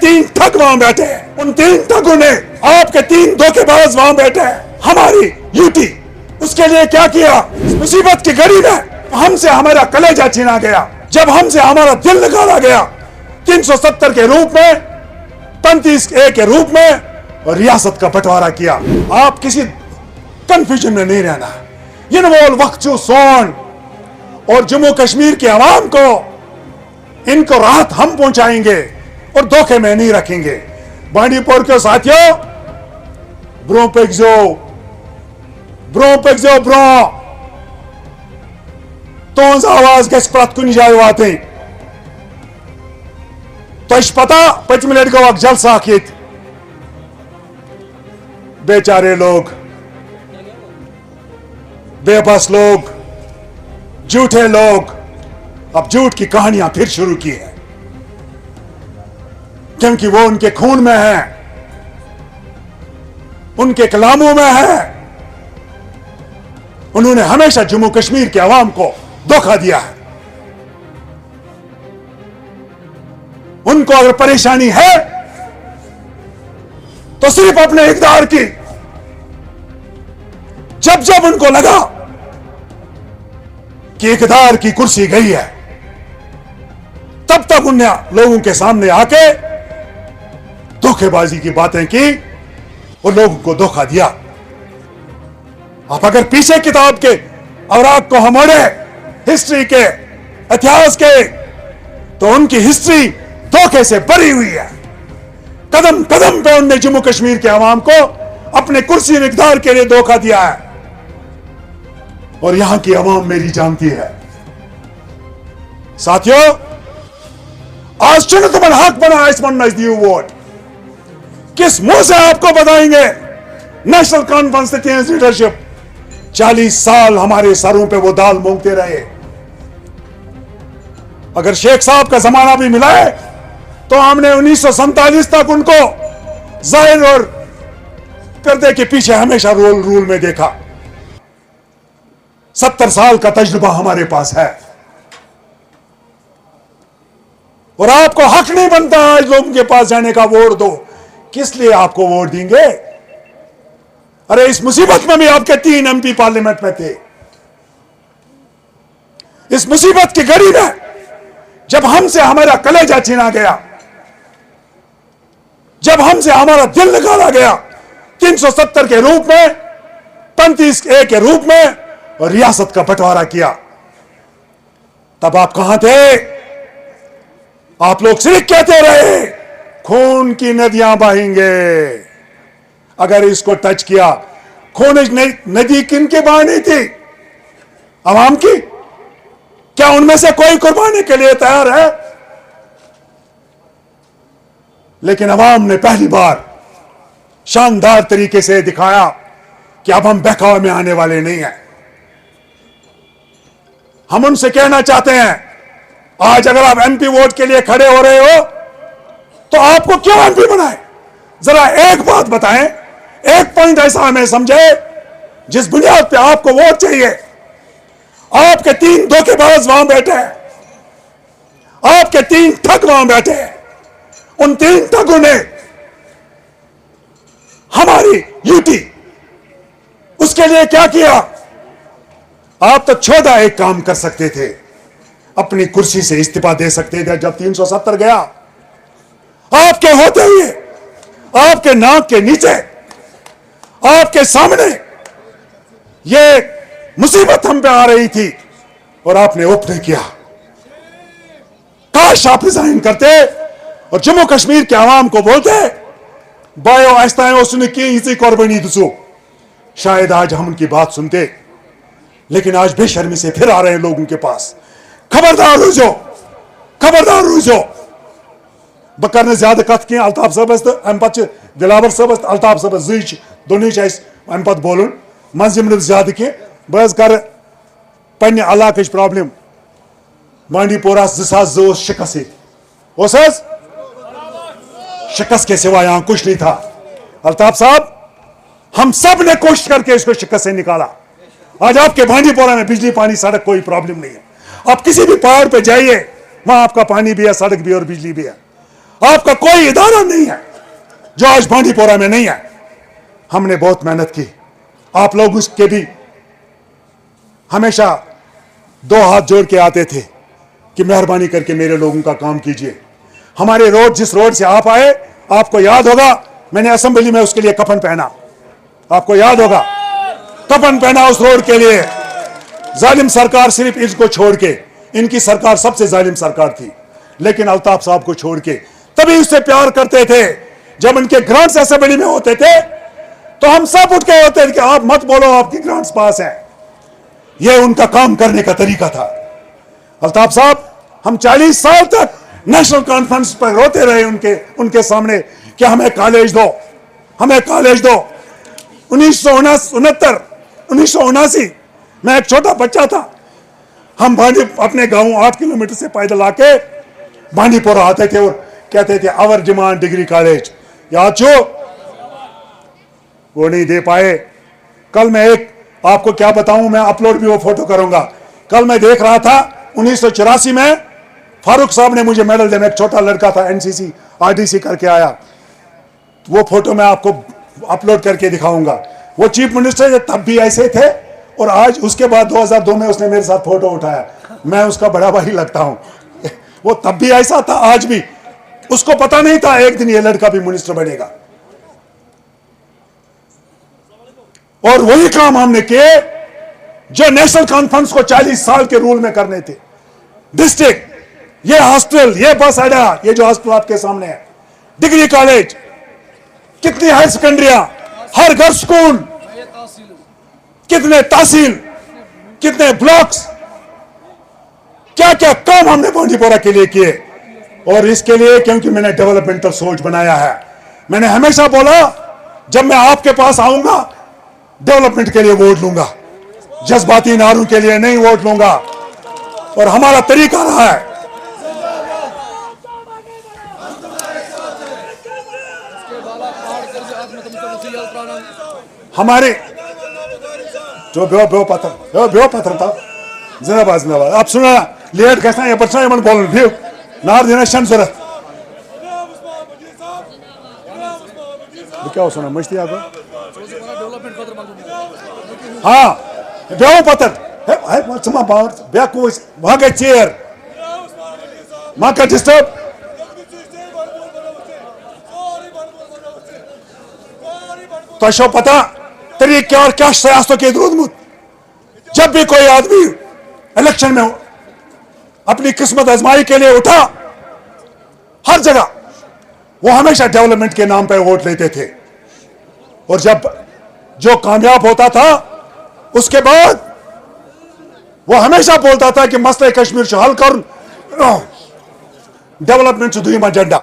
3 ठग वहां बैठे हैं, उन 3 ठगों ने, आपके 3 धोखेबाज वहां बैठे हैं, हमारी यूटी उसके लिए क्या किया? मुसीबत की घड़ी में हमसे हमारा कलेजा छीना गया, जब हमसे हमारा दिल निकाला गया 370 के रूप में, 35A के रूप में, और रियासत का बंटवारा किया। आप किसी कंफ्यूजन में नहीं रहना। इन्वॉल्व वक्त सोन और जम्मू कश्मीर के अवाम को, इनको राहत हम पहुंचाएंगे और धोखे में नहीं रखेंगे। बांडीपोर के साथियों, ब्रो पेक्सो तोंज आवाज गस प्रत कुन जाय वातन। तुझ पता पचम लट गो जलसा ये, बेचारे लोग, बेबस लोग, झूठे लोग, अब झूठ की कहानियां फिर शुरू की है, क्योंकि वो उनके खून में है, उनके कलामों में है। उन्होंने हमेशा जम्मू कश्मीर के अवाम को धोखा दिया है। उनको अगर परेशानी है तो सिर्फ अपने इक़्तिदार की। जब जब उनको लगा कि इक़्तिदार की कुर्सी गई है, तब तक उन्हें लोगों के सामने आके धोखेबाजी की बातें की और लोगों को धोखा दिया। आप अगर पीछे किताब के औराक को हम ओढ़े, हिस्ट्री के, इतिहास के, तो उनकी हिस्ट्री धोखे से भरी हुई है। कदम कदम पे उनने जम्मू कश्मीर के अवाम को अपने कुर्सी और इक़्तिदार के लिए धोखा दिया है, और यहां की अवाम मेरी जानती है। साथियों, आज चुन तुमन हक बना इस मन नजदीक वोट, किस मुंह से आपको बताएंगे? नेशनल कॉन्फ्रेंस तेज लीडरशिप 40 साल हमारे सरों पे वो दाल मूंगते रहे। अगर शेख साहब का जमाना भी मिला है तो हमने 1947 तक उनको जाहिर और पर्दे के पीछे हमेशा रूल में देखा। 70 साल का तजुर्बा हमारे पास है, और आपको हक नहीं बनता आज लोगों के पास जाने का, वोट दो। किस लिए आपको वोट देंगे? अरे इस मुसीबत में भी आपके 3 MP पार्लियामेंट में थे। इस मुसीबत की घड़ी में जब हमसे हमारा कलेजा छीना गया, जब हमसे हमारा दिल निकाला गया 370 के रूप में, 35A के रूप में, और रियासत का बंटवारा किया, तब आप कहां थे? आप लोग सिर्फ कहते रहे खून की नदियां बहेंगे। अगर इसको टच किया, खून नदी किनके बहानी थी? अवाम की। क्या उनमें से कोई कुर्बानी के लिए तैयार है? लेकिन अवाम ने पहली बार शानदार तरीके से दिखाया कि अब हम बहकावे में आने वाले नहीं हैं। हम उनसे कहना चाहते हैं, आज अगर आप MP वोट के लिए खड़े हो रहे हो तो आपको क्यों MP बनाए? जरा एक बात बताएं, एक पॉइंट ऐसा हमें समझे जिस बुनियाद पे आपको वोट चाहिए। आपके 3 धोखेबाज वहां बैठे हैं, आपके 3 ठग वहां बैठे हैं, उन 3 ठगों ने हमारी यूटी उसके लिए क्या किया? आप तो 14 एक काम कर सकते थे, अपनी कुर्सी से इस्तीफा दे सकते थे जब 370 गया। आपके होते हुए, आपके नाक के नीचे, आपके सामने ये मुसीबत हम पे आ रही थी और आपने ओप नहीं किया। काश आप रिजाइन करते और जम्मू कश्मीर के आवाम को बोलते, बायो आस्ताएं उसने की इसी कुर्बानी दूसो, शायद आज हम उनकी बात सुनते। लेकिन आज बेशर्मी से फिर आ रहे हैं लोगों के पास। खबरदार रुझो, खबरदार रुझो। बकर ने ज्यादा कथ की अल्ताफ सबस तो अम पे दिलावर सबस अल्ताफ सबस जी दोनों अम पे बोल मज ज्यादा की बस कर पन्ने इलाके प्रॉब्लम। बांडीपोरा 2002 शिकस्त शिकस्त के सिवा यहां कुछ नहीं था। अल्ताफ साहब, हम सब ने कोशिश करके इसको शिकस्त से निकाला। आज आपके बांडीपोरा में बिजली पानी सड़क कोई प्रॉब्लम नहीं है। आप किसी भी पहाड़ पे जाइए, वहां आपका पानी भी है, सड़क भी और बिजली भी है। आपका कोई इदारा नहीं है जो आज बांडीपोरा में नहीं है। हमने बहुत मेहनत की, आप लोग उसके भी हमेशा दो हाथ जोड़ के आते थे कि मेहरबानी करके मेरे लोगों का काम कीजिए। हमारे रोड, जिस रोड से आप आए, आपको याद होगा मैंने असेंबली में उसके लिए कफन पहना, आपको याद होगा, कफन पहना उस रोड के लिए। जालिम सरकार सिर्फ इसको छोड़ के, इनकी सरकार सबसे जालिम सरकार थी, लेकिन अल्ताफ साहब को छोड़ के तभी उससे प्यार करते थे। जब इनके ग्रांट्स असेंबली में होते थे तो हम सब उठ के होते थे कि आप मत बोलो, आपकी ग्रांट्स पास है। यह उनका काम करने का तरीका था। अल्ताफ साहब, हम 40 साल तक नेशनल कॉन्फ्रेंस पर रोते रहे उनके सामने कि हमें कॉलेज दो, हमें कॉलेज दो। 1979 मैं एक छोटा बच्चा था, हम अपने गांव 8 किलोमीटर से पैदल आके बांडीपोरा आते थे और कहते थे आवर डिमांड डिग्री कॉलेज। याद छो? वो नहीं दे पाए। कल मैं एक आपको क्या बताऊं, मैं अपलोड भी वो फोटो करूंगा। कल मैं देख रहा था 1984 में फारूक साहब ने मुझे मेडल दिया। एक छोटा लड़का था, एनसीसी आरडीसी करके आया। वो फोटो मैं आपको अपलोड करके दिखाऊंगा। वो चीफ मिनिस्टर तब भी ऐसे थे और आज उसके बाद 2002 में उसने मेरे साथ फोटो उठाया। मैं उसका बड़ा भाई लगता हूं। वो तब भी ऐसा था, आज भी। उसको पता नहीं था एक दिन ये लड़का भी मिनिस्टर बनेगा। और वही काम हमने किए जो नेशनल कॉन्फ्रेंस को 40 साल के रूल में करने थे। डिस्ट्रिक्ट, ये हॉस्टल, ये बस अड्डा, ये जो हॉस्टल आपके सामने है, डिग्री कॉलेज, कितनी हायर सेकेंडरियां, हर घर स्कूल, कितने तहसील, कितने ब्लॉक्स, क्या क्या काम हमने बांडीपोरा के लिए किए। और इसके लिए क्योंकि मैंने डेवलपमेंटल सोच बनाया है। मैंने हमेशा बोला जब मैं आपके पास आऊंगा डेवलपमेंट के लिए वोट लूंगा, जज्बाती नारों के लिए नहीं वोट लूंगा। और हमारा तरीका रहा है। हमारे जो बेव पत्थर था, जिंदाबाद। आप सुना लेट कैसा ये बच्चा मन बोल भी नार देना शम जरूरत क्या सुना मस्ती आपको। हाँ बेव पत्थर वहां का चेयर वहां का डिस्टर्ब तो पता तरीके और क्या सियासतों के दूध। जब भी कोई आदमी इलेक्शन में अपनी किस्मत आजमाई के लिए उठा, हर जगह वो हमेशा डेवलपमेंट के नाम पर वोट लेते थे। और जब जो कामयाब होता था उसके बाद वो हमेशा बोलता था कि मसले कश्मीर से हल कर डेवलपमेंट से दुई एजेंडा।